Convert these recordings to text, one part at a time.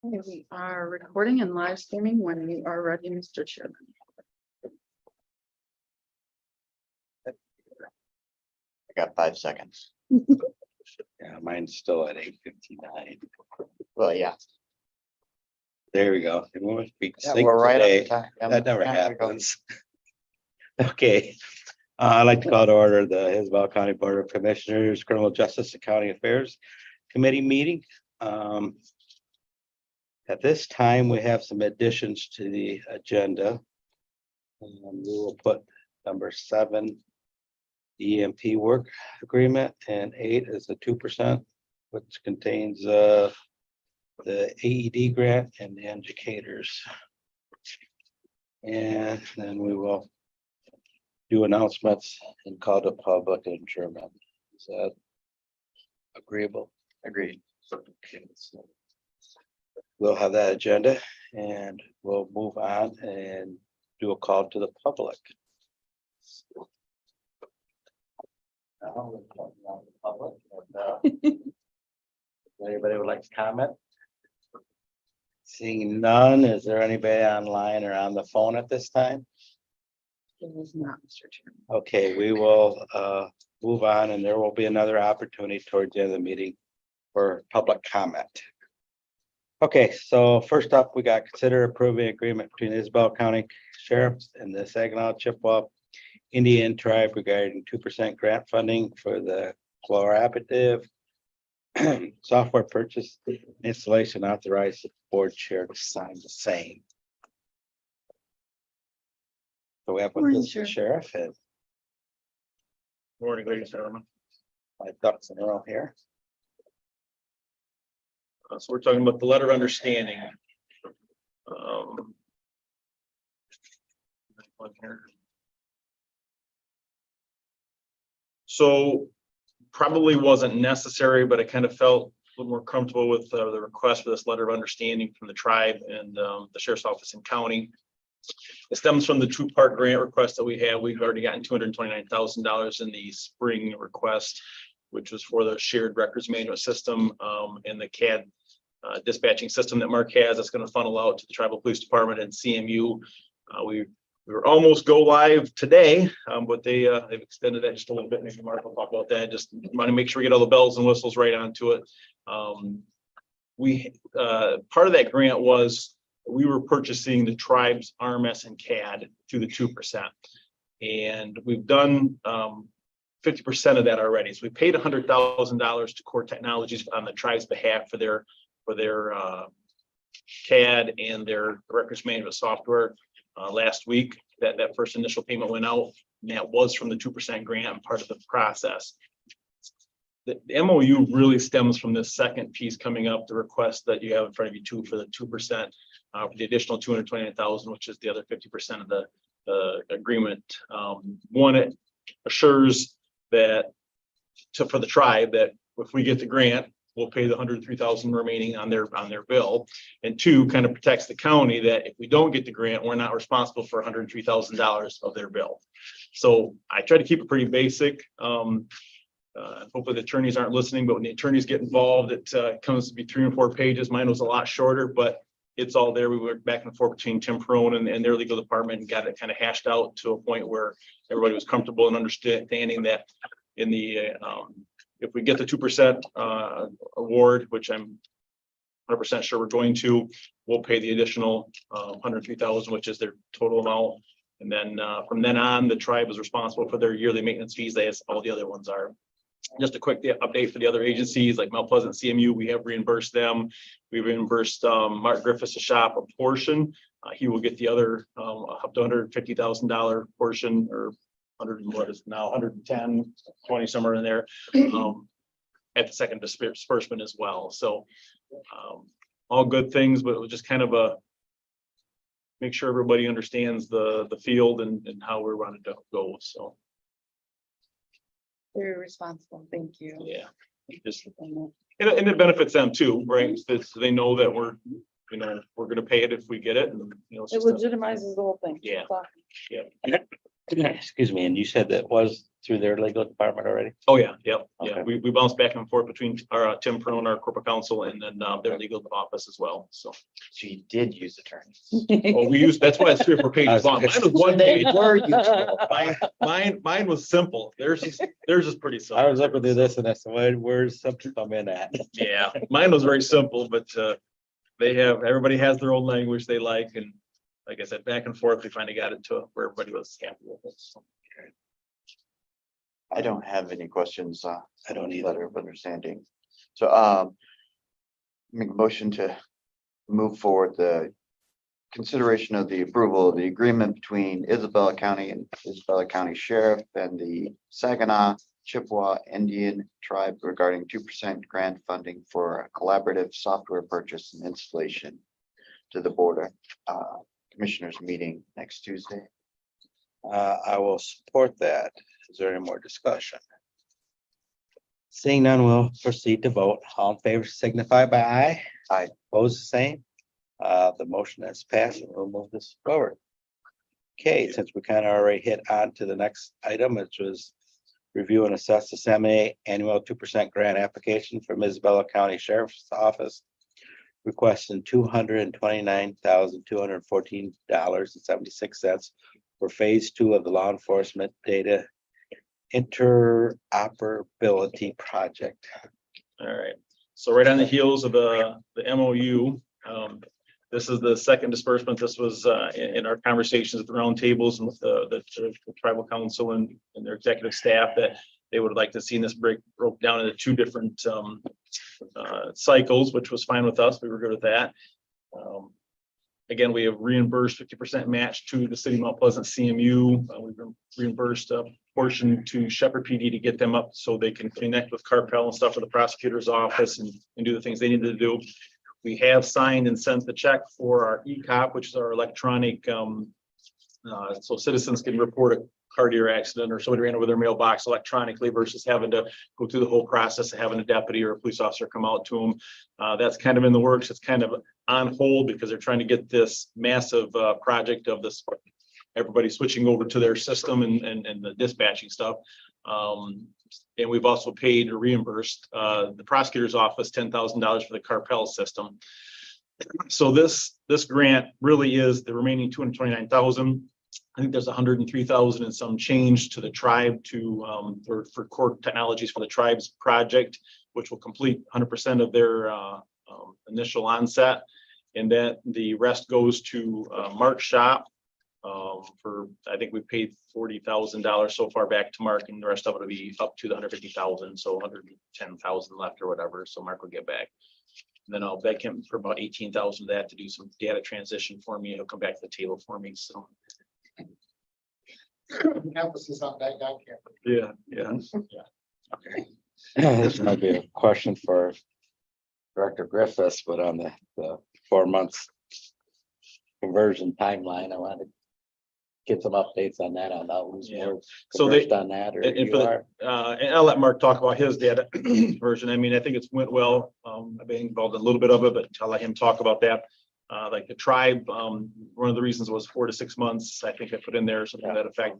Okay, we are recording and live streaming when we are ready, Mr. Chairman. I got 5 seconds. Yeah, mine's still at 8:59. Well, yeah. There we go. It won't be Yeah, sync we're right today. on time. Yeah, That never yeah, we go. happens. Okay, I'd like to call to order the Isabel County Board of Commissioners, Criminal Justice and County Affairs Committee meeting. At this time, we have some additions to the agenda. We will put number 7, the EMP work agreement, and 8 is the 2%, which contains the AED grant and the educators. And then we will do announcements and call to public adjournment. Is that agreeable? Agreed. Okay, so we'll have that agenda and we'll move on and do a call to the public. Now we're calling on the public, and, anybody would like to comment? Seeing none, is there anybody online or on the phone at this time? It was not, Mr. Chairman. Okay, we will move on and there will be another opportunity towards the end of the meeting for public comment. Okay, so first up, we got consider approving agreement between Isabel County Sheriff and the Saginaw Chippewa Indian Tribe regarding 2% grant funding for the collaborative software purchase installation. Authorized the board chair to sign the same. So we have with Morning, the Sheriff. sheriff and Morning, ladies and gentlemen. my ducks in a row here. So we're talking about the letter of understanding. One here. So probably wasn't necessary, but I kind of felt a little more comfortable with the request for this letter of understanding from the tribe and the sheriff's office in county. It stems from the 2-part grant request that we have. We've already gotten $229,000 in the spring request, which was for the shared records management system and the CAD dispatching system that Mark has. That's going to funnel out to the tribal police department and CMU. We were almost go live today, but they've extended that just a little bit. Maybe Mark will talk about that. Just want to make sure we get all the bells and whistles right onto it. Part of that grant was we were purchasing the tribe's RMS and CAD through the 2%. And we've done 50% of that already. So we paid $100,000 to Core Technologies on the tribe's behalf for their CAD and their records management software last week. That first initial payment went out, and that was from the 2% grant, part of the process. The MOU really stems from this second piece coming up, the request that you have in front of you too for the 2%, for the additional $228,000, which is the other 50% of the agreement. One, it assures that for the tribe that if we get the grant, we'll pay the $103,000 remaining on their bill. And 2, kind of protects the county that if we don't get the grant, we're not responsible for $103,000 of their bill. So I try to keep it pretty basic. Hopefully the attorneys aren't listening, but when the attorneys get involved, it comes to be 3 and 4 pages. Mine was a lot shorter, but it's all there. We worked back and forth between Tim Perone and their legal department and got it kind of hashed out to a point where everybody was comfortable and understanding that in the if we get the 2% award, which I'm 100% sure we're going to, we'll pay the additional $103,000, which is their total amount. And then from then on, the tribe is responsible for their yearly maintenance fees, as all the other ones are. Just a quick update for the other agencies like Mount Pleasant CMU, we have reimbursed them. We reimbursed Mark Griffiths to shop a portion. He will get the other up to $150,000 portion, or 100 and what is now 110, 20 somewhere in there at the second disbursement as well. So all good things, but it was just kind of a make sure everybody understands the field and how we're running to go. So Very responsible. Thank you. yeah, just and it benefits them too, right? So they know that we're going to pay it if we get it, and It legitimizes the whole thing. Yeah. It's awesome. yeah. Excuse me, and you said that was through their legal department already? Oh, yeah, yep, yeah. Okay. We bounced back and forth between our Tim Pearl, our corporate counsel, and then their legal office as well, so. She did use attorneys. Oh, we used, that's why it's 3 or 4 pages long. Mine was one They page. were useful. Mine was simple. Theirs is pretty simple. I was looking through this and I said, where's something come in at? Yeah, mine was very simple, but everybody has their own language they like, and like I said, back and forth, we finally got it to where everybody was happy with it. So. I don't have any questions. I don't either. Letter of understanding. So, make a motion to move forward the consideration of the approval of the agreement between Isabella County and Isabella County Sheriff and the Saginaw Chippewa Indian Tribe regarding 2% grant funding for a collaborative software purchase and installation to the Board of Commissioners meeting next Tuesday. I will support that. Is there any more discussion? Seeing none, we'll proceed to vote. All in favor signify by aye. Aye. Oppose the same. The motion has passed and we'll move this forward. Okay, since we kind of already hit on to the next item, which was review and assess the disseminate annual 2% grant application from Isabella County Sheriff's Office requesting $229,214.76 for phase 2 of the law enforcement data interoperability project. All right, so right on the heels of the MOU, this is the second disbursement. This was in our conversations at the round tables and with the tribal council and their executive staff that they would like to see this broke down into 2 different cycles, which was fine with us. We were good with that. Again, we have reimbursed 50% match to the city of Mount Pleasant CMU. We've reimbursed a portion to Shepherd PD to get them up so they can connect with Carpel and stuff with the prosecutor's office and do the things they need to do. We have signed and sent the check for our ECOP, which is our electronic, so citizens can report a car deer accident or somebody ran over their mailbox electronically versus having to go through the whole process of having a deputy or a police officer come out to them. That's kind of in the works. It's kind of on hold because they're trying to get this massive project of this, everybody switching over to their system and the dispatching stuff. And we've also paid or reimbursed the prosecutor's office $10,000 for the Carpel system. So this grant really is the remaining $229,000. I think there's 103,000 and some change to the tribe to for core technologies for the tribe's project, which will complete 100% of their initial onset. And then the rest goes to Mark Shop for, I think we paid $40,000 so far back to Mark, and the rest of it will be up to the 150,000, so 110,000 left or whatever. So Mark will get back. And then I'll beg him for about 18,000 of that to do some data transition for me. He'll come back to the table for me. So Emphasis on that guy camper. yeah. Okay. This might be a question for Director Griffiths, but on the 4 months conversion timeline, I wanted to get some updates on that. I'll lose Yeah. more So they- conversed on that, or and you for the- are. And I'll let Mark talk about his data version. I mean, I think it's went well. I've been involved in a little bit of it, but I'll let him talk about that. Like the tribe, one of the reasons was 4 to 6 months. I think I put in there something to that effect.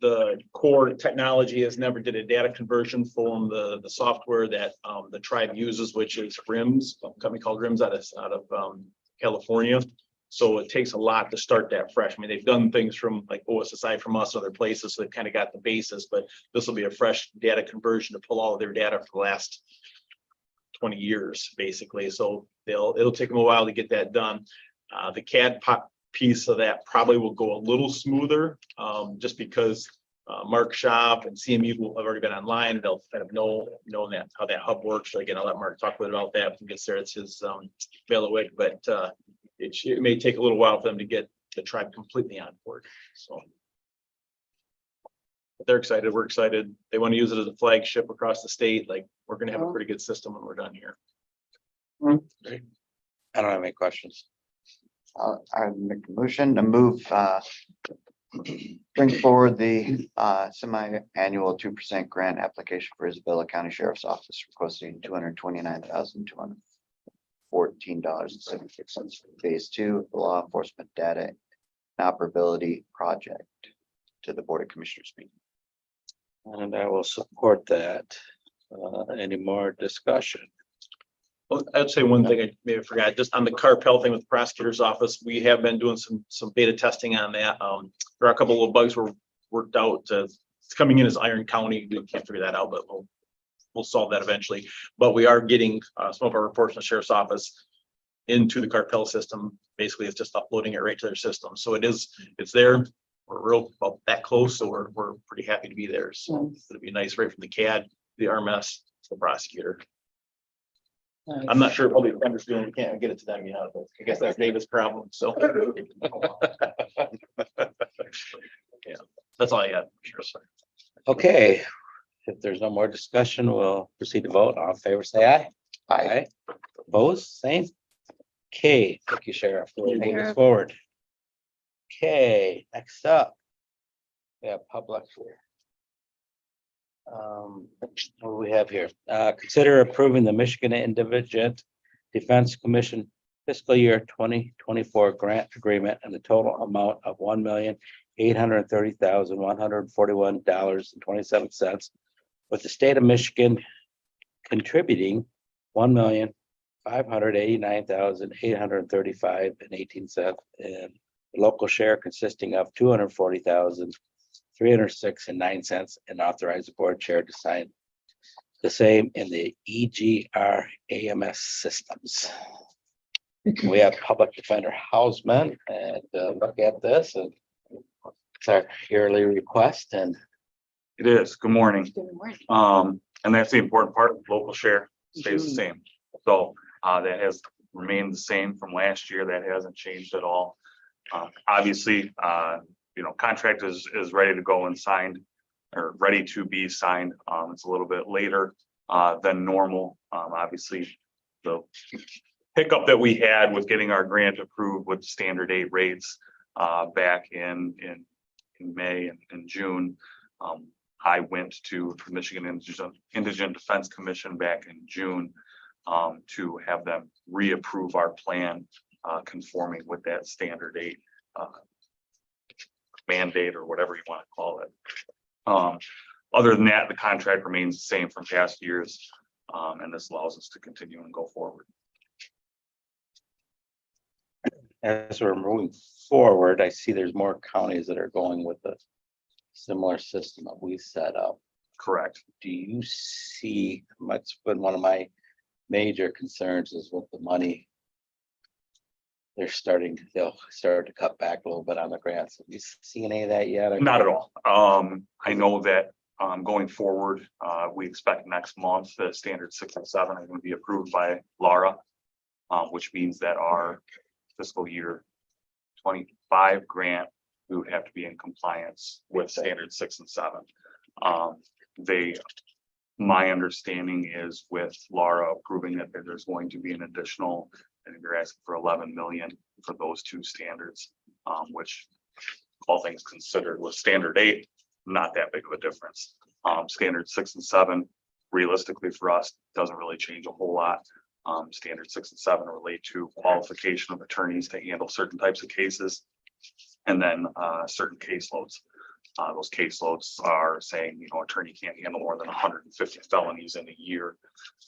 The core technology has never did a data conversion from the software that the tribe uses, which is RIMS, a company called RIMS out of California. So it takes a lot to start that fresh. I mean, they've done things from like OSSI from us, other places, so they've kind of got the basis, but this will be a fresh data conversion to pull all of their data for the last 20 years, basically. So it'll take them a while to get that done. The CAD piece of that probably will go a little smoother, just because Mark Shop and CMU will have already been online. They'll kind of know that how that hub works. So again, I'll let Mark talk a bit about that when he gets there. It's his bailiwick, but it may take a little while for them to get the tribe completely on board. So but they're excited. We're excited. They want to use it as a flagship across the state. Like, we're going to have a pretty good system when we're done here. I don't have any questions. I make a motion to move, bring forward the semi-annual 2% grant application for Isabella County Sheriff's Office requesting $229,214.76 for phase 2 of the law enforcement data interoperability project. to the Board of Commissioners meeting. And I will support that. Any more discussion? Well, I'd say one thing I maybe forgot, just on the carpel thing with the prosecutor's office, we have been doing some beta testing on that. There are a couple of bugs were worked out. It's coming in as Iron County. We can't figure that out, but we'll solve that eventually. But we are getting some of our reports from the sheriff's office into the carpel system. Basically, it's just uploading it right to their system. So it's there. We're real about that close, so we're pretty happy to be there. So it'll be nice right from the CAD, the RMS, to the prosecutor. I'm not sure public defender's doing, we can't get it to them yet, but I guess that's David's problem, so. Yeah, that's all I had. Sure, sir. Okay, if there's no more discussion, we'll proceed to vote. All in favor, say aye. Aye. Opposed, same. Okay, thank you, Sheriff. We'll move this Sheriff. forward. Okay, next up. We have public. What do we have here? Consider approving the Michigan Indigent Defense Commission fiscal year 2024 grant agreement and the total amount of $1,830,141.27, with the state of Michigan contributing $1,589,835.18, and the local share consisting of $240,306.09, and authorize the board chair to sign the same in the EGR AMS systems. We have Public Defender Hausman, and look at this, and it's our yearly request, and It is. Good morning. Good morning. And that's the important part. Local share stays the same. So, that has remained the same from last year. That hasn't changed at all. Obviously, contract is ready to go and signed or ready to be signed. It's a little bit later, than normal. Obviously, the hiccup that we had with getting our grant approved with standard 8 rates, back in May and June. I went to the Michigan Indigent Defense Commission back in June to have them reapprove our plan conforming with that standard 8 mandate or whatever you want to call it. Other than that, the contract remains the same from past years, and this allows us to continue and go forward. as we're moving forward, I see there's more counties that are going with a similar system that we set up. Correct. Do you see, that's been one of my major concerns is with the money. They'll start to cut back a little bit on the grants. Have you seen any of that yet? Not at all. I know that going forward, we expect next month the standard 6 and 7 are going to be approved by Laura, which means that our fiscal year 25 grant, we would have to be in compliance with standard 6 and 7. My understanding is with Laura approving it, that there's going to be an additional, I think they're asking for 11 million for those two standards, which all things considered with standard 8, not that big of a difference. Standard 6 and 7, realistically for us, doesn't really change a whole lot. Standard 6 and 7 relate to qualification of attorneys to handle certain types of cases, and then certain caseloads. Those caseloads are saying, attorney can't handle more than 150 felonies in a year,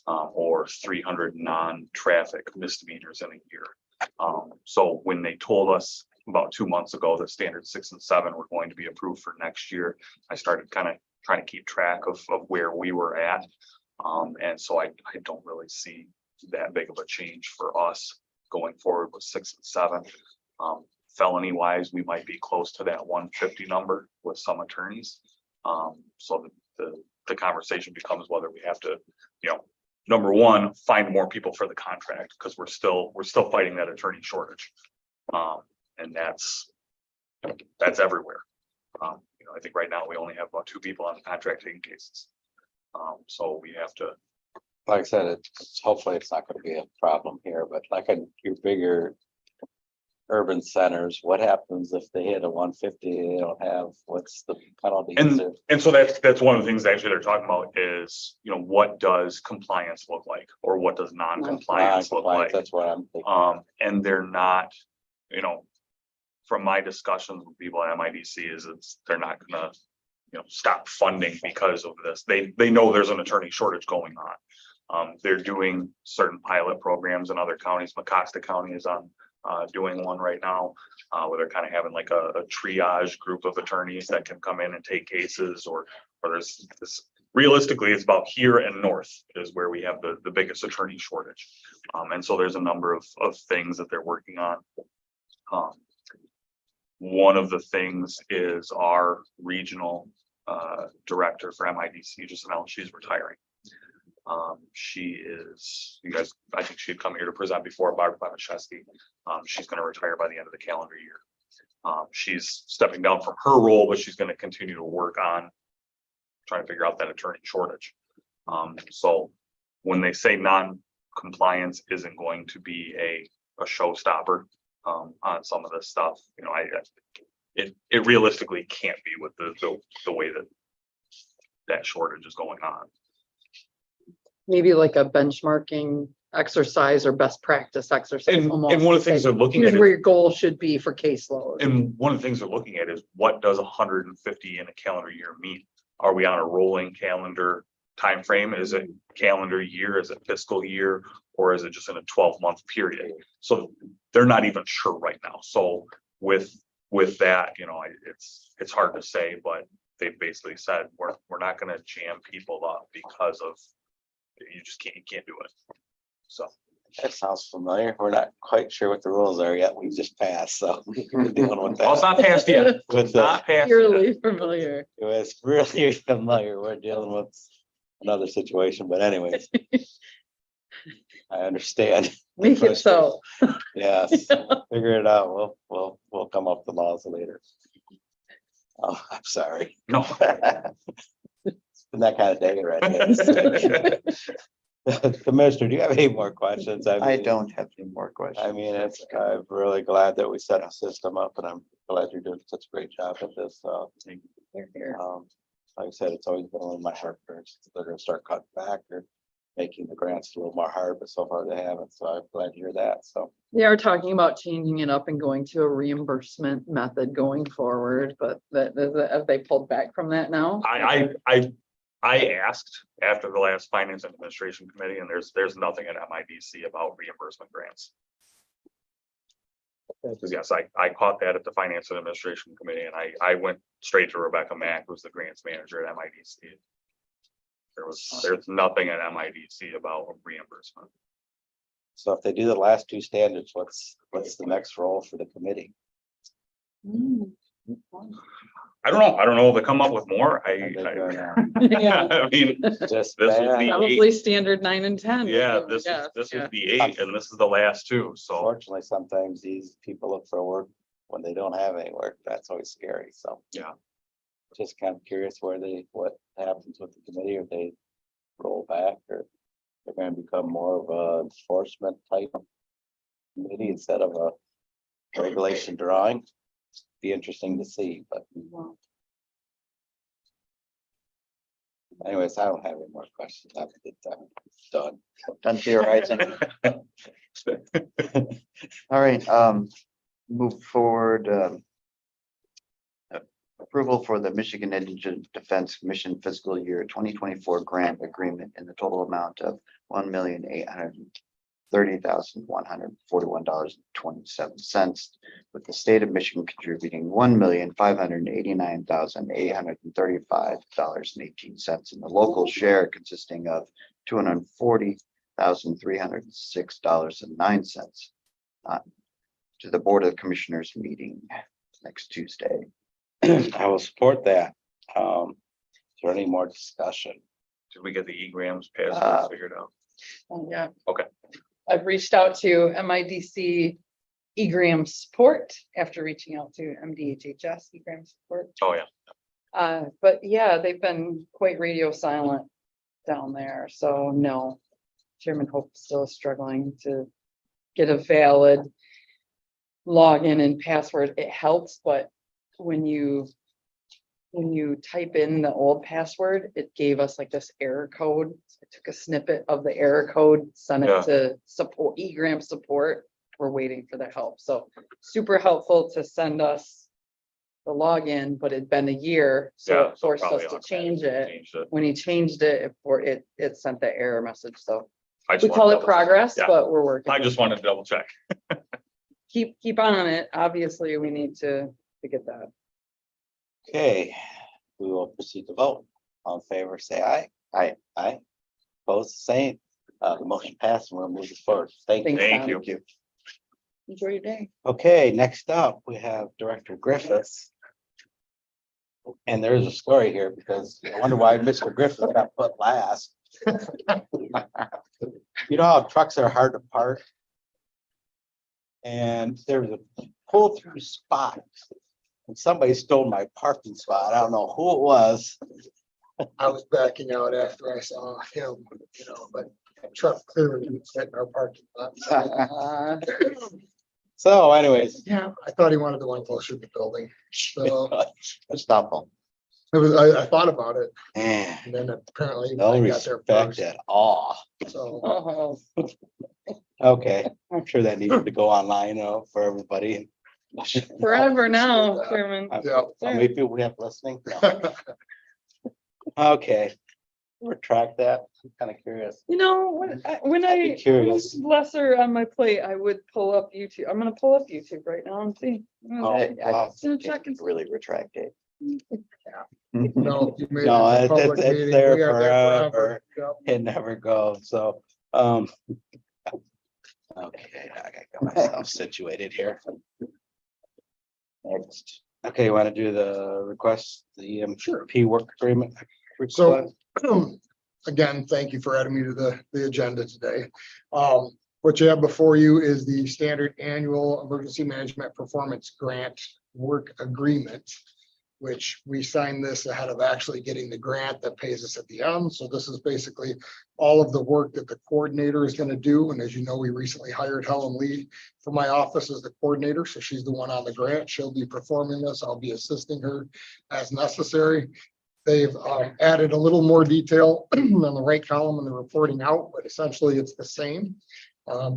or 300 non-traffic misdemeanors in a year. So when they told us about 2 months ago that standard 6 and 7 were going to be approved for next year, I started kind of trying to keep track of where we were at. And so I don't really see that big of a change for us going forward with 6 and 7. Felony wise, we might be close to that 150 number with some attorneys. So the conversation becomes whether we have to, number one, find more people for the contract, because we're still fighting that attorney shortage. And that's everywhere. I think right now we only have about 2 people on the contract taking cases. So we have to. Like I said, hopefully it's not going to be a problem here, but like in your bigger urban centers, what happens if they hit a 150? They don't have, what's the penalty? And so that's one of the things actually they're talking about is, what does compliance look like, or what does non-compliance look like? That's what I'm thinking. And they're not, from my discussions with people at MIDC is they're not gonna, stop funding because of this. They know there's an attorney shortage going on. They're doing certain pilot programs in other counties. Mecosta County is on doing one right now, where they're kind of having like a triage group of attorneys that can come in and take cases, or there's this, realistically, it's about here and north is where we have the biggest attorney shortage. And so there's a number of things that they're working on. One of the things is our regional director for MIDC just announced she's retiring. She is, you guys, I think she had come here to present before, Barbara Bamashewski. She's going to retire by the end of the calendar year. She's stepping down from her role, but she's going to continue to work on trying to figure out that attorney shortage. So when they say non-compliance isn't going to be a showstopper on some of this stuff, it realistically can't be with the way that shortage is going on. Maybe like a benchmarking exercise or best practice exercise. And almost one of the to things say, they're looking here's at where is, your goal should be for caseload. and one of the things they're looking at is what does 150 in a calendar year mean? Are we on a rolling calendar time frame? Is it calendar year? Is it fiscal year? Or is it just in a 12-month period? So they're not even sure right now. So with that, it's hard to say, but they basically said we're not going to jam people up because of you can't do it. So That sounds familiar. We're not quite sure what the rules are yet. We just passed, so we're dealing with well, it's that. not passed yet. With It's the, not passed yet. Purely familiar. it was really familiar. We're dealing with another situation, but anyways. I understand. Make it so. Yes, figure it out. We'll come up with the laws later. Oh, I'm sorry. No. It's been that kind of day already. Commissioner, do you have any more questions? I mean, don't have any more questions. I mean, I'm really glad that we set a system up, and I'm glad you're doing such a great job at this. Here, here. Like I said, it's always been on my heart first. They're gonna start cutting back or making the grants a little more hard, but so far they haven't. So I'm glad to hear that. So They are talking about changing it up and going to a reimbursement method going forward, but have they pulled back from that now? I asked after the last Finance and Administration Committee, and there's nothing at MIDC about reimbursement grants. Because yes, I caught that at the Finance and Administration Committee, and I went straight to Rebecca Mack, who's the grants manager at MIDC. There's nothing at MIDC about reimbursement. so if they do the last two standards, what's the next role for the committee? I don't know. I don't know if they come up with more. Are they gonna Yeah, I mean, Just This was ban? the- probably standard 9 and 10. yeah, this Yes, is yeah. the 8 and this is the last two. So Unfortunately, sometimes these people look for work when they don't have any work. That's always scary. So. Yeah. Just kind of curious what happens with the committee, or they roll back, or they're gonna become more of a enforcement type committee instead of a regulation drawing. Be interesting to see, but anyways, I don't have any more questions. I'm done. Done theorizing. All right, move forward. Approval for the Michigan Indigent Defense Mission fiscal year 2024 grant agreement in the total amount of $1,830,141.27, with the state of Michigan contributing $1,589,835.18, and the local share consisting of $240,306.09 to the Board of Commissioners meeting next Tuesday. I will support that. Is there any more discussion? did we get the E-grams passed figured out? Oh, yeah. Okay. I've reached out to MIDC EGRAM support after reaching out to MDHHS EGRAM support. Oh, yeah. But yeah, they've been quite radio silent down there, so no. Chairman Hope still is struggling to get a valid login and password. It helps, but when you type in the old password, it gave us like this error code. I took a snippet of the error code, sent Yeah. it to support, EGRAM support. we're waiting for the help. So super helpful to send us the login, but it'd been a year, so Yeah, it so forced us probably to I'll change it. Changed it. When he changed it, it sent the error message, so I just we wanted call to it double- progress, Yeah. but we're working. I just wanted to double check. Keep on it. Obviously, we need to get that. Okay, we will proceed to vote. All in favor, say aye. Aye. Aye. Opposed, the same. The motion passed and we'll move it forward. Thank you. Thanks, Thank Tom. you. Enjoy your day. Okay, next up, we have Director Griffiths. And there's a story here because I wonder why Mr. Griffiths got put last. You know how trucks are hard to park? And there was a pull through spot. And somebody stole my parking spot. I don't know who it was. I was backing out after I saw him, but truck clearly didn't fit in our parking lot. Uh, So anyways. yeah, I thought he wanted the one closer to the building, so That's thoughtful. I thought about it, Man, and then apparently no I got there respect first, at all. so. oh, Okay, I'm sure that needs to go online for everybody. forever now, Chairman. Yeah. How many people we have listening? No. Okay. Retract that. I'm kind of curious. You know, when I'd be I curious. was lesser on my plate, I would pull up YouTube. I'm gonna pull up YouTube right now and see. Oh, wow. Just gonna check and see. Really retract it. No, you made it No, a it's- public it's meeting. there We are forever. Yep. It never goes, so, okay, I gotta get myself situated here. Next. Okay, you want to do the request, the Sure. P work agreement? So, request? again, thank you for adding me to the agenda today. What you have before you is the standard annual emergency management performance grant work agreement, which we signed this ahead of actually getting the grant that pays us at the end. So this is basically all of the work that the coordinator is going to do. And as you know, we recently hired Helen Lee for my office as the coordinator. So she's the one on the grant. She'll be performing this. I'll be assisting her as necessary. They've added a little more detail on the right column in the reporting out, but essentially it's the same.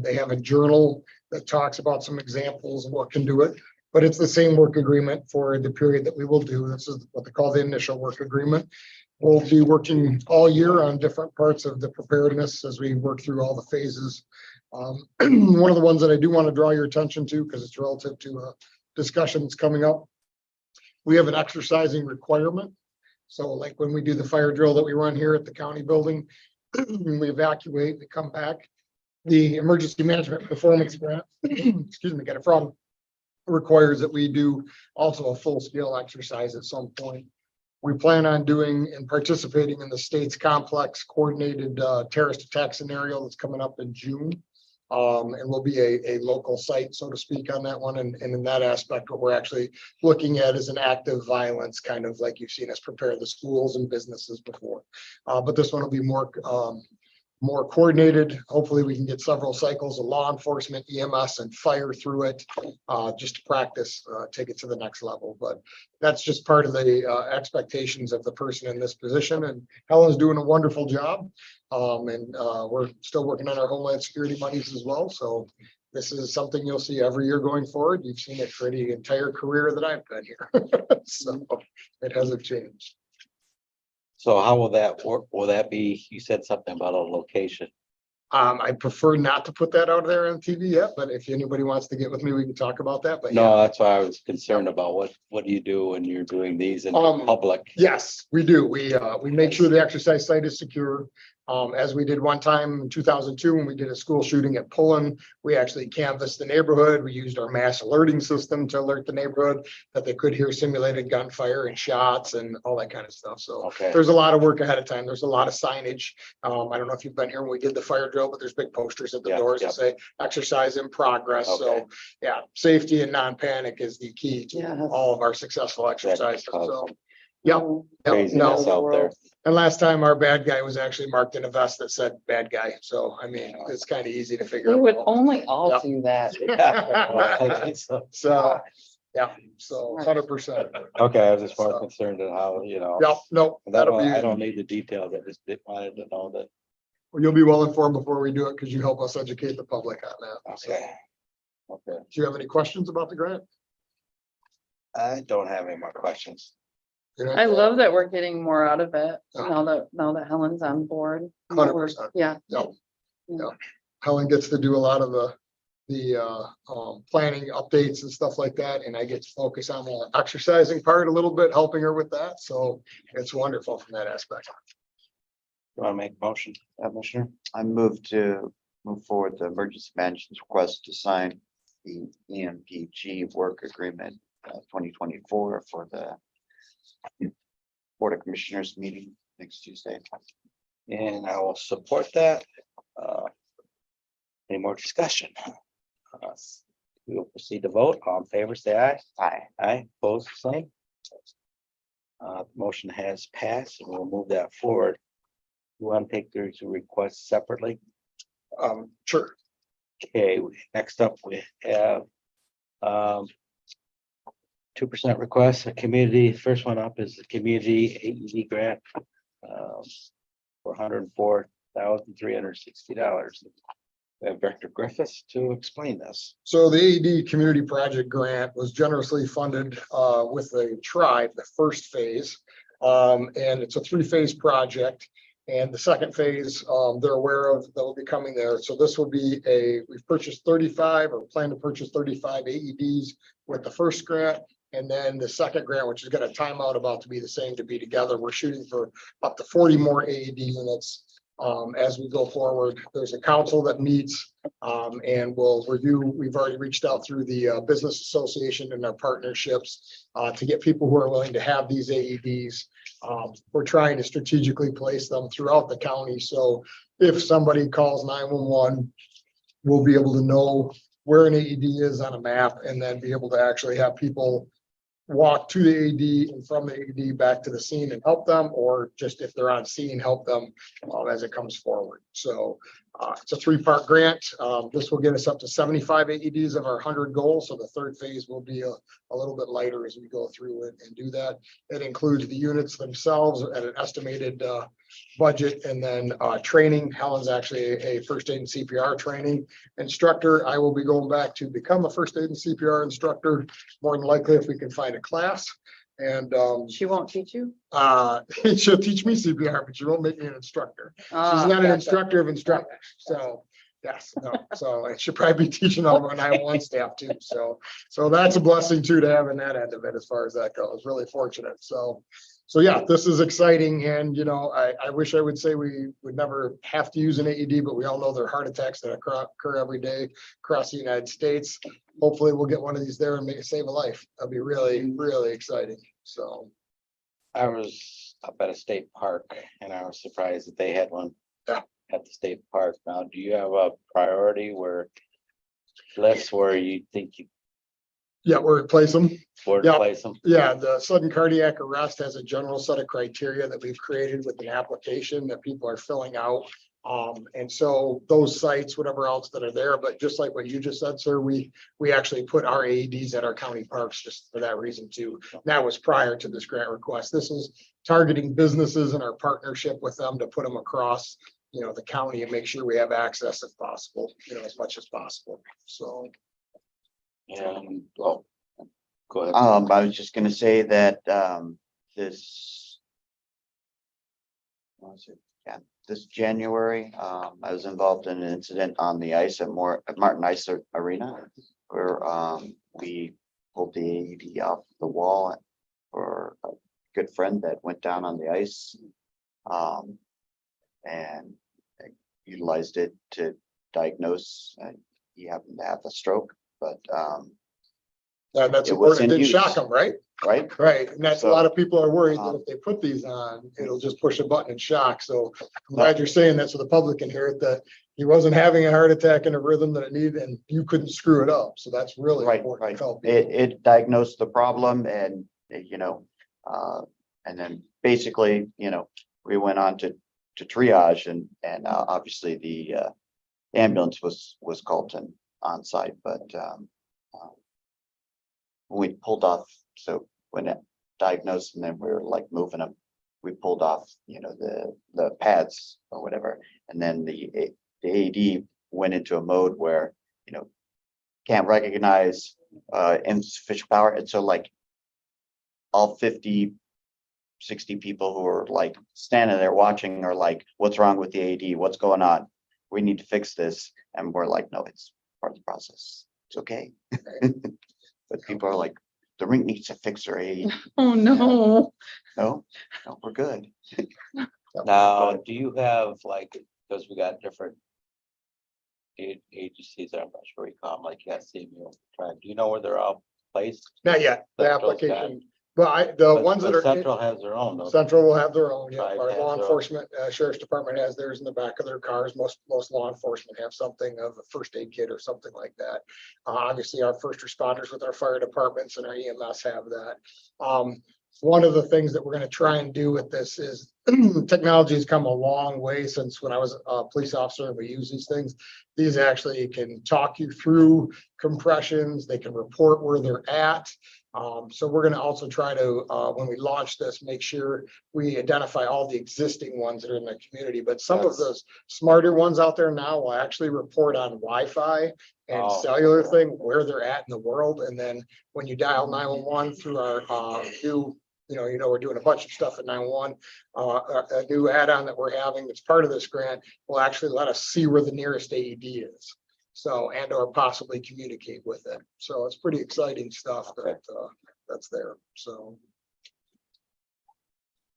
They have a journal that talks about some examples of what can do it, but it's the same work agreement for the period that we will do. This is what they call the initial work agreement. We'll be working all year on different parts of the preparedness as we work through all the phases. One of the ones that I do want to draw your attention to, because it's relative to a discussion that's coming up. We have an exercising requirement. So like when we do the fire drill that we run here at the county building, we evacuate, we come back. The emergency management performance grant, excuse me, get it from, requires that we do also a full scale exercise at some point. We plan on doing and participating in the state's complex coordinated terrorist attack scenario that's coming up in June. And we'll be a local site, so to speak, on that one. And in that aspect, what we're actually looking at is an active violence, kind of like you've seen us prepare the schools and businesses before. But this one will be more coordinated. Hopefully we can get several cycles of law enforcement, EMS and fire through it, just to practice, take it to the next level. But that's just part of the expectations of the person in this position. And Helen's doing a wonderful job. And we're still working on our Homeland Security monies as well. So this is something you'll see every year going forward. You've seen it for the entire career that I've been here. So it hasn't changed. So how will that work? Will that be, you said something about a location? I prefer not to put that out there on TV yet, but if anybody wants to get with me, we can talk about that. But No, yeah. that's why I was concerned about what do you do when you're doing these in Um, public? Yes, we do. We make sure the exercise site is secure. As we did one time in 2002, when we did a school shooting at Pullen, we actually canvassed the neighborhood. We used our mass alerting system to alert the neighborhood that they could hear simulated gunfire and shots and all that kind of stuff. So Okay, there's a lot of work ahead of time. There's a lot of signage. I don't know if you've been here when we did the fire drill, but there's big posters at the Yeah, doors yeah. that say exercise in progress. Okay. So yeah, safety and non-panic is the key to Yeah. all of our successful exercises. cause So, yeah. craziness No, out there. and last time our bad guy was actually marked in a vest that said bad guy. So I mean, it's kind of easy to figure We out. would only all Yeah. do that. So, yeah, so 100%. Okay, I was just more concerned at how, you know. Yep, no, that'll I don't be, need the details, I just wanted to know that, you'll be well informed before we do it because you help us educate the public on that. So, okay. Okay, Do you have any questions about the grant? I don't have any more questions. I love that we're getting more out of it Yeah. now that Helen's on board. 100%. Yeah. No. No. Helen gets to do a lot of the planning updates and stuff like that, and I get to focus on the exercising part a little bit, helping her with that, so it's wonderful from that aspect. You want to make a motion, Commissioner? I move to move forward the emergency management's request to sign the EMPG work agreement 2024 for the Board of Commissioners meeting next Tuesday. And I will support that. Any more discussion? We will proceed to vote. All in favor, say aye. Aye. Aye, opposed, same. The motion has passed and we'll move that forward. You want to take these requests separately? Sure. Okay, next up we have 2% request, a community, first one up is the community AED grant for $104,360. We have Director Griffiths to explain this. So the AED Community Project Grant was generously funded with the tribe, the first phase. And it's a 3-phase project. And the second phase, they're aware of, that will be coming there. So this will be we've purchased 35 or plan to purchase 35 AEDs with the first grant. And then the second grant, which is got a timeout about to be the same to be together. We're shooting for up to 40 more AED units. As we go forward, there's a council that meets and we'll review. We've already reached out through the Business Association and our partnerships to get people who are willing to have these AEDs. We're trying to strategically place them throughout the county. So if somebody calls 911, we'll be able to know where an AED is on a map and then be able to actually have people walk to the AED and from the AED back to the scene and help them, or just if they're on scene, help them as it comes forward. So it's a 3-part grant. This will get us up to 75 AEDs of our 100 goal. So the third phase will be a little bit lighter as we go through it and do that. It includes the units themselves at an estimated budget, and then training. Helen's actually a first aid and CPR training instructor. I will be going back to become a first aid and CPR instructor, more than likely if we can find a class. And She won't teach you? she'll teach me CPR, but she won't make me an instructor. She's not an instructor of instructors, so yes, no, so I should probably be teaching all of our 911 staff too. So that's a blessing too, to have in that end of it, as far as that goes. Really fortunate. So yeah, this is exciting. And I wish I would say we would never have to use an AED, but we all know there are heart attacks that occur every day across the United States. Hopefully we'll get one of these there and save a life. That'd be really, really exciting. So. I was up at a state park and I was surprised that they had one Yeah. at the state park. Now, do you have a priority list where you think you Yeah, we'll replace them. would Yeah. place them? Yeah, the sudden cardiac arrest has a general set of criteria that we've created with an application that people are filling out. And so those sites, whatever else that are there, but just like what you just said, sir, we actually put our AEDs at our county parks just for that reason too. That was prior to this grant request. This is targeting businesses and our partnership with them to put them across, the county and make sure we have access if possible, as much as possible. So. And, oh, go ahead. I was just gonna say that this. What was it? Yeah, this January, I was involved in an incident on the ice at Martin Ice Arena, where we pulled the AED off the wall for a good friend that went down on the ice. And utilized it to diagnose. He happened to have a stroke, but That's It was important. It in didn't use. shock them, right? right. Right, and that's a So, lot of people are worried that if they put these on, it'll just push a button and shock. So I'm glad you're saying that so the public can hear it, that he wasn't having a heart attack in a rhythm that it needed and you couldn't screw it up. So that's really Right, important. right. to tell people. It diagnosed the problem and, and then basically, we went on to triage and obviously the ambulance was called on site, but when we pulled off, so when it diagnosed and then we were like moving them, we pulled off, the pads or whatever. And then the AED went into a mode where, can't recognize insufficient power. And so like all 50, 60 people who are like standing there watching are like, what's wrong with the AED? What's going on? We need to fix this. And we're like, no, it's part of the process. It's okay. But people are like, the rink needs to fix their AED. Oh, no. No, no, we're good. Now, do you have like, because we got different agencies, I'm not sure we call them, like, yeah, CMU, tribe, do you know where they're all placed? Not yet, the Central's got- application, but the But- ones that but are. Central has their own, though. Central will have their own, yeah, Tribe our has law their own. enforcement, sheriff's department has theirs in the back of their cars. Most law enforcement have something of a first aid kit or something like that. Obviously, our first responders with our fire departments and our EMS have that. One of the things that we're gonna try and do with this is technology has come a long way since when I was a police officer and we use these things. These actually can talk you through compressions, they can report where they're at. So we're gonna also try to, when we launch this, make sure we identify all the existing ones that are in the community. But some of those smarter ones out there now will actually report on Wi-Fi and Oh. cellular thing, where they're at in the world. And then when you dial 911 through our new, we're doing a bunch of stuff at 911. A new add-on that we're having that's part of this grant will actually let us see where the nearest AED is. So, and or possibly communicate with it. So it's pretty exciting stuff that, that's there. So.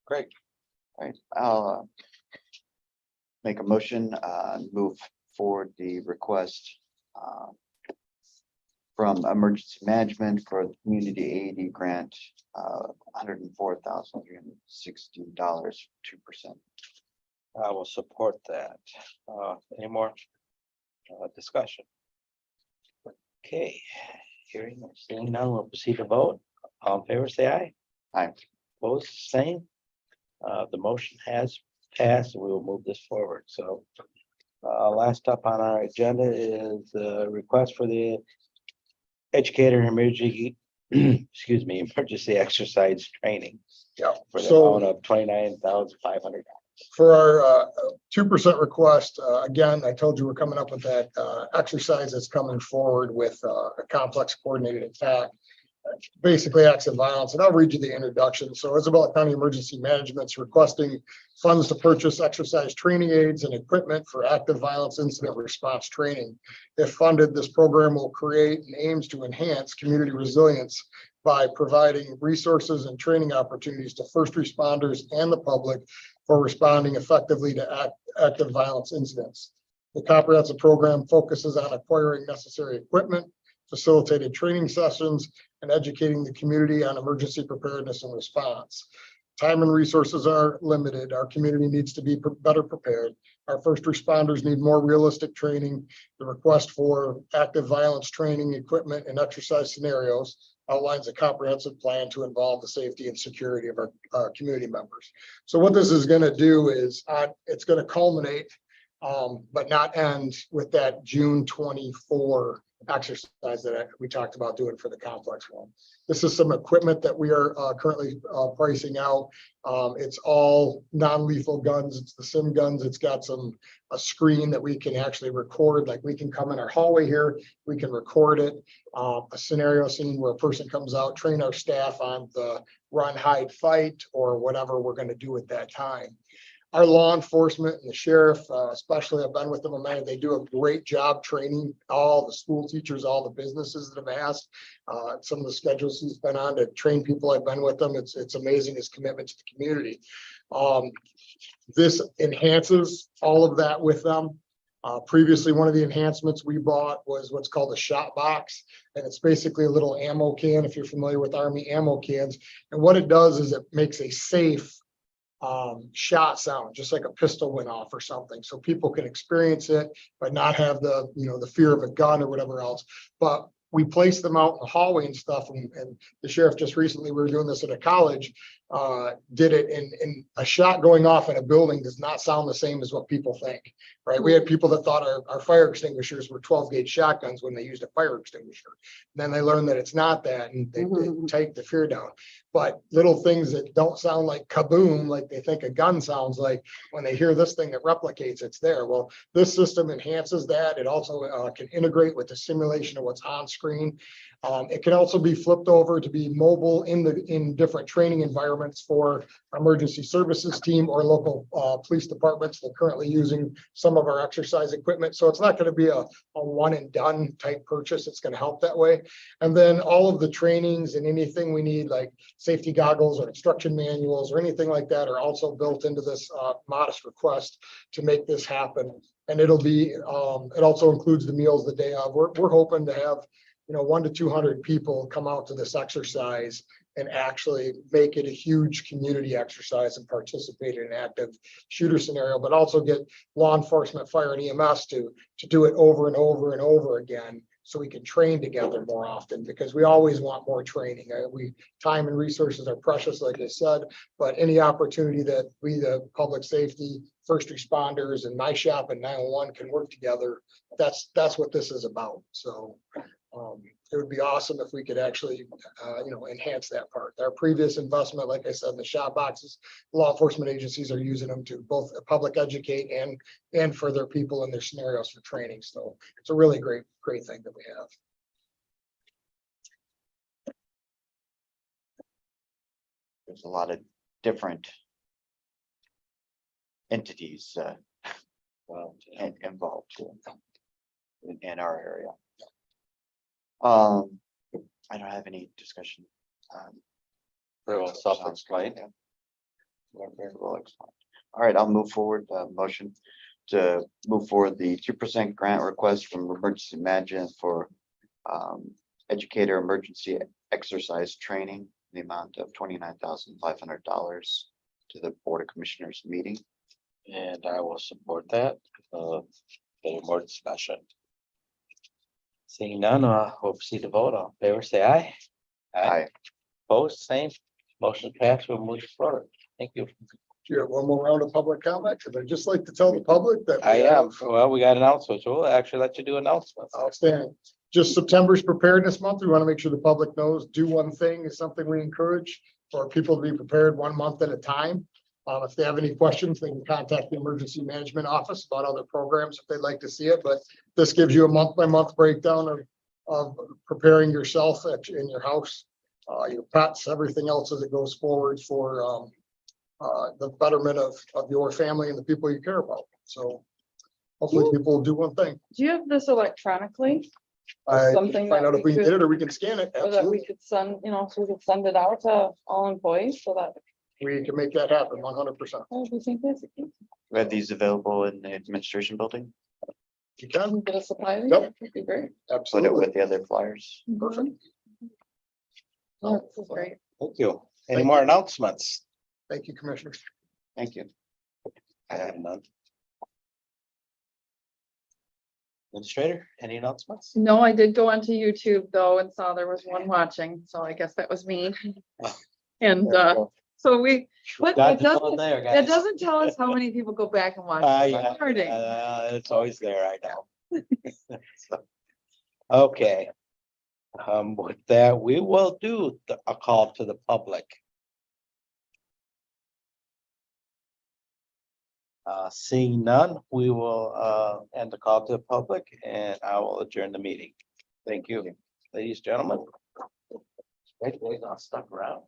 Great. All right, I'll make a motion, move forward the request from emergency management for the community AED grant, $104,360, 2%. I will support that. Any more discussion? Okay, hearing or seeing none, we'll proceed to vote. All in favor, say aye. Aye. Opposed, same. The motion has passed, and we will move this forward. So last up on our agenda is the request for the educator emergency, excuse me, emergency exercise training Yeah. for the So- amount of $29,500. For our 2% request, again, I told you we're coming up with that exercise that's coming forward with a complex coordinated attack. Basically acts of violence, and I'll read you the introduction. So Isabella County Emergency Management's requesting funds to purchase exercise training aids and equipment for active violence incident response training. If funded, this program will create and aims to enhance community resilience by providing resources and training opportunities to first responders and the public for responding effectively to active violence incidents. The comprehensive program focuses on acquiring necessary equipment, facilitated training sessions, and educating the community on emergency preparedness and response. Time and resources are limited. Our community needs to be better prepared. Our first responders need more realistic training. The request for active violence training, equipment, and exercise scenarios outlines a comprehensive plan to involve the safety and security of our community members. So what this is going to do is it's going to culminate, but not end with that June 24 exercise that we talked about doing for the complex one. This is some equipment that we are currently pricing out. It's all non-lethal guns. It's the sim guns. It's got a screen that we can actually record. Like we can come in our hallway here, we can record it. A scenario scene where a person comes out, train our staff on the run, hide, fight, or whatever we're going to do at that time. Our law enforcement and the sheriff, especially, I've been with them a minute, they do a great job training all the school teachers, all the businesses that have asked. Some of the schedules he's been on to train people, I've been with them. It's amazing, his commitment to the community. This enhances all of that with them. Previously, one of the enhancements we bought was what's called a shot box. And it's basically a little ammo can, if you're familiar with Army ammo cans. And what it does is it makes a safe shot sound, just like a pistol went off or something. So people can experience it, but not have the fear of a gun or whatever else. But we place them out in the hallway and stuff. And the sheriff just recently, we were doing this at a college, did it in a shot going off in a building does not sound the same as what people think, right? We had people that thought our fire extinguishers were 12 gauge shotguns when they used a fire extinguisher. Then they learned that it's not that, and they take the fear down. But little things that don't sound like kaboom, like they think a gun sounds like, when they hear this thing that replicates, it's there. Well, this system enhances that. It also can integrate with the simulation of what's on screen. It can also be flipped over to be mobile in different training environments for emergency services team or local police departments. They're currently using some of our exercise equipment. So it's not going to be a one and done type purchase. It's going to help that way. And then all of the trainings and anything we need, like safety goggles or instruction manuals or anything like that, are also built into this modest request to make this happen. And it'll be, it also includes the meals the day of. We're hoping to have, 1 to 200 people come out to this exercise and actually make it a huge community exercise and participate in an active shooter scenario, but also get law enforcement, fire and EMS to do it over and over and over again. So we can train together more often, because we always want more training. Time and resources are precious, like I said, but any opportunity that we, the public safety, first responders, and my shop and 911 can work together, that's what this is about. So it would be awesome if we could actually, enhance that part. Our previous investment, like I said, the shop boxes, law enforcement agencies are using them to both public educate and for their people in their scenarios for training. So it's a really great thing that we have. There's a lot of different entities involved in our area. I don't have any discussion. Very well self-explained. Very well explained. All right, I'll move forward, motion to move forward the 2% grant request from Emergency Management for educator emergency exercise training, in the amount of $29,500 to the Board of Commissioners meeting. And I will support that. Any more discussion? Seeing none, we'll proceed to vote. All in favor, say aye. Aye. Opposed, same. Motion passed. We'll move forward. Thank you. Do you have one more round of public comment? Because I'd just like to tell the public that. I we am. have Well, we got announcements. We'll actually let you do announcements. Outstanding. Just September's preparedness month. We want to make sure the public knows, do one thing is something we encourage for people to be prepared 1 month at a time. If they have any questions, they can contact the emergency management office about other programs if they'd like to see it. But this gives you a month-by-month breakdown of preparing yourself in your house, your pets, everything else as it goes forward for the betterment of your family and the people you care about. So hopefully people will do one thing. Do you have this electronically? I Something find that out if we we can could- get it or we can scan it. Or that Absolutely. we could send, so we could send it out to all employees so that, We can make that happen 100%. oh, we think this, Are these available in the administration building? You can, get a supply. of these, Yep. that'd be great. Put it absolutely. with the other flyers. Perfect. Yeah, this is great. Thank you. Any Thank more you. announcements? Thank you, Commissioners. Thank you. I have none. Administrator, any announcements? No, I did go onto YouTube though and saw there was one watching, so I guess that was me. And so but Got it to know doesn't, there, it guys. doesn't tell us how many people go back and watch. Yeah, Recording. it's always there, I know. So, okay. With that, we will do a call to the public. Seeing none, we will end the call to the public and I will adjourn the meeting. Thank you, ladies, gentlemen. Great, I'll stuck around.